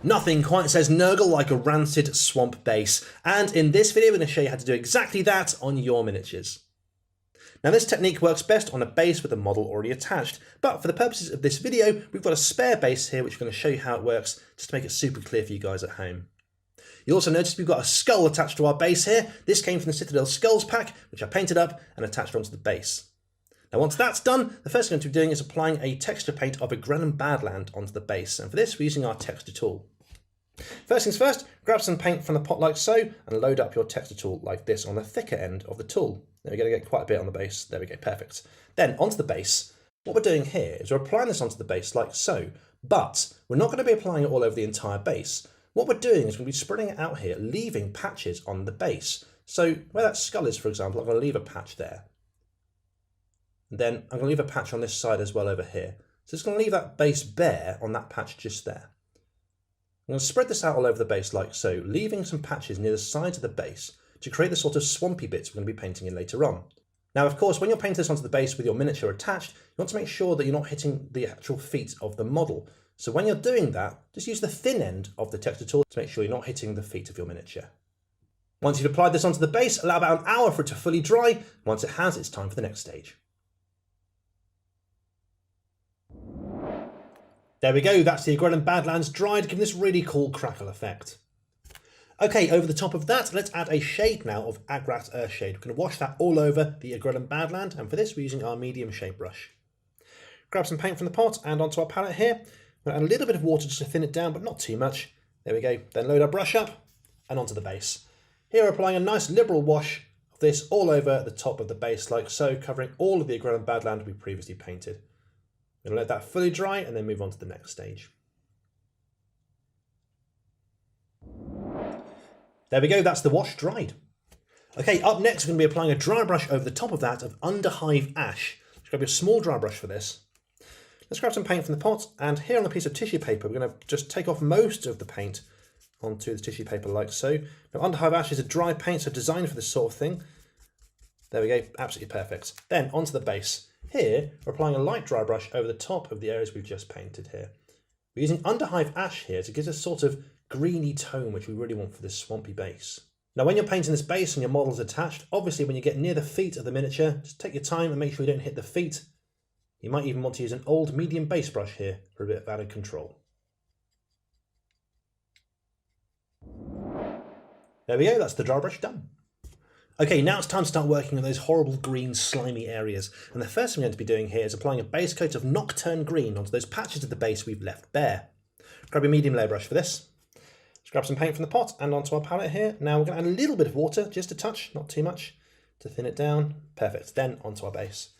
Nothing quite says Nurgle like a rancid swamp base, and in this video we're going to show you how to do exactly that on your miniatures. Now this technique works best on a base with a model already attached, but for the purposes of this video we've got a spare base here which we're going to show you how it works just to make it super clear for you guys at home. You'll also notice we've got a skull attached to our base here. This came from the Citadel Skulls pack, which I painted up and attached onto the base. Now once that's done, the first thing I'm going to be doing is applying a texture paint of Agrellan Badland onto the base, and for this we're using our texture tool. First things first, grab some paint from the pot like so, and load up your texture tool like this on the thicker end of the tool. There we're going to get quite a bit on the base. There we go, perfect. Then onto the base, what we're doing here is we're applying this onto the base like so, but we're not going to be applying it all over the entire base. What we're doing is we're going to be spreading it out here, leaving patches on the base. So where that skull is, for example, I'm going to leave a patch there. Then I'm going to leave a patch on this side as well over here. So it's going to leave that base bare on that patch just there. I'm going to spread this out all over the base like so, leaving some patches near the sides of the base to create the sort of swampy bits we're going to be painting in later on. Now of course when you're painting this onto the base with your miniature attached, you want to make sure that you're not hitting the actual feet of the model. So when you're doing that, just use the thin end of the texture tool to make sure you're not hitting the feet of your miniature. Once you've applied this onto the base, allow about an hour for it to fully dry. Once it has, it's time for the next stage. There we go, that's the Agrellan Badlands dried, giving this really cool crackle effect. Okay, over the top of that, let's add a shade now of Agrat Earthshade. We're going to wash that all over the Agrellan Badland, and for this we're using our medium shade brush. Grab some paint from the pot and onto our palette here. We're going to add a little bit of water just to thin it down, but not too much. There we go, then load our brush up and onto the base. Here we're applying a nice liberal wash of this all over the top of the base like so, covering all of the Agrellan Badland we previously painted. We're going to let that fully dry and then move on to the next stage. There we go, that's the wash dried. Okay, up next we're going to be applying a dry brush over the top of that of Underhive Ash. Let's grab your small dry brush for this. Let's grab some paint from the pot, and here on a piece of tissue paper we're going to just take off most of the paint onto the tissue paper like so. Now Underhive Ash is a dry paint, so designed for this sort of thing. There we go, absolutely perfect. Then onto the base. Here, we're applying a light dry brush over the top of the areas we've just painted here. We're using Underhive Ash here to give us a sort of greeny tone which we really want for this swampy base. Now when you're painting this base and your model's attached, obviously when you get near the feet of the miniature, just take your time and make sure you don't hit the feet. You might even want to use an old medium base brush here for a bit of added control. There we go, that's the dry brush done. Okay, now it's time to start working on those horrible green slimy areas, and the first thing we're going to be doing here is applying a base coat of Nocturne Green onto those patches of the base we've left bare. Grab your medium layer brush for this. Let's grab some paint from the pot and onto our palette here. Now we're going to add a little bit of water, just a touch, not too much, to thin it down. Perfect, then onto our base.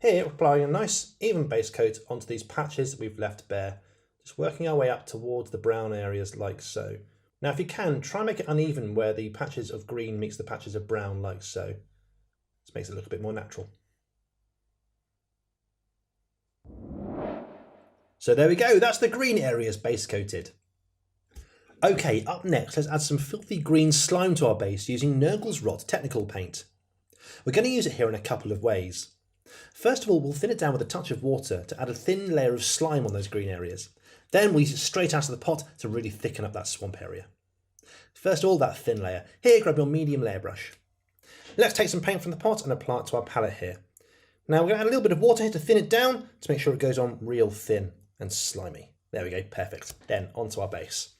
Here we're applying a nice even base coat onto these patches that we've left bare, just working our way up towards the brown areas like so. Now if you can, try and make it uneven where the patches of green meets the patches of brown like so. This makes it look a bit more natural. So there we go, that's the green areas base coated. Okay, up next let's add some filthy green slime to our base using Nurgle's Rot Technical Paint. We're going to use it here in a couple of ways. First of all, we'll thin it down with a touch of water to add a thin layer of slime on those green areas. Then we'll use it straight out of the pot to really thicken up that swamp area. First of all, that thin layer. Here, grab your medium layer brush. Let's take some paint from the pot and apply it to our palette here. Now we're going to add a little bit of water here to thin it down to make sure it goes on real thin and slimy. There we go, perfect. Then onto our base.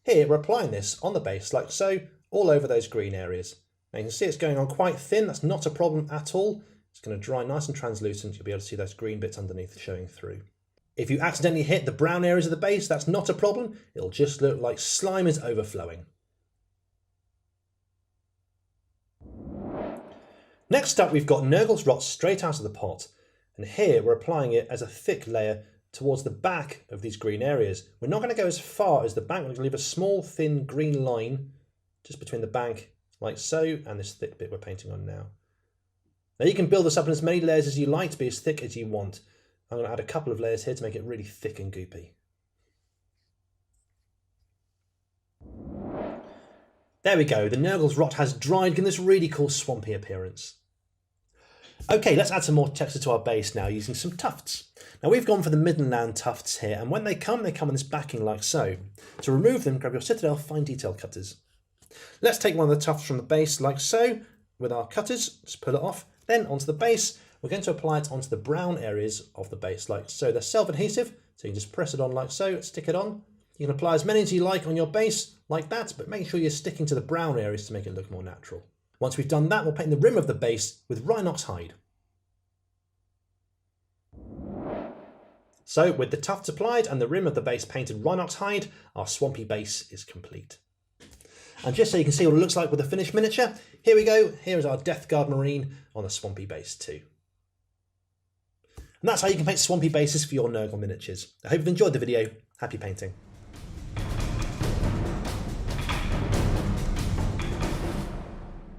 Here, we're applying this on the base like so, all over those green areas. Now you can see it's going on quite thin, that's not a problem at all. It's going to dry nice and translucent, you'll be able to see those green bits underneath showing through. If you accidentally hit the brown areas of the base, that's not a problem. It'll just look like slime is overflowing. Next up, we've got Nurgle's Rot straight out of the pot. And here we're applying it as a thick layer towards the back of these green areas. We're not going to go as far as the bank. We're going to leave a small, thin green line just between the bank like so and this thick bit we're painting on now. Now you can build this up in as many layers as you like to be as thick as you want. I'm going to add a couple of layers here to make it really thick and goopy. There we go, the Nurgle's Rot has dried, giving this really cool swampy appearance. Okay, let's add some more texture to our base now using some tufts. Now we've gone for the Midland tufts here, and when they come in this backing like so. To remove them, grab your Citadel fine detail cutters. Let's take one of the tufts from the base like so, with our cutters, just pull it off, then onto the base. We're going to apply it onto the brown areas of the base like so. They're self-adhesive, so you can just press it on like so, stick it on. You can apply as many as you like on your base, like that, but make sure you're sticking to the brown areas to make it look more natural. Once we've done that, we'll paint the rim of the base with Rhinox hide. So with the tufts applied and the rim of the base painted Rhinox hide, our swampy base is complete. And just so you can see what it looks like with the finished miniature, here we go. Here is our Death Guard Marine on a swampy base too. And that's how you can paint swampy bases for your Nurgle miniatures. I hope you've enjoyed the video. Happy painting.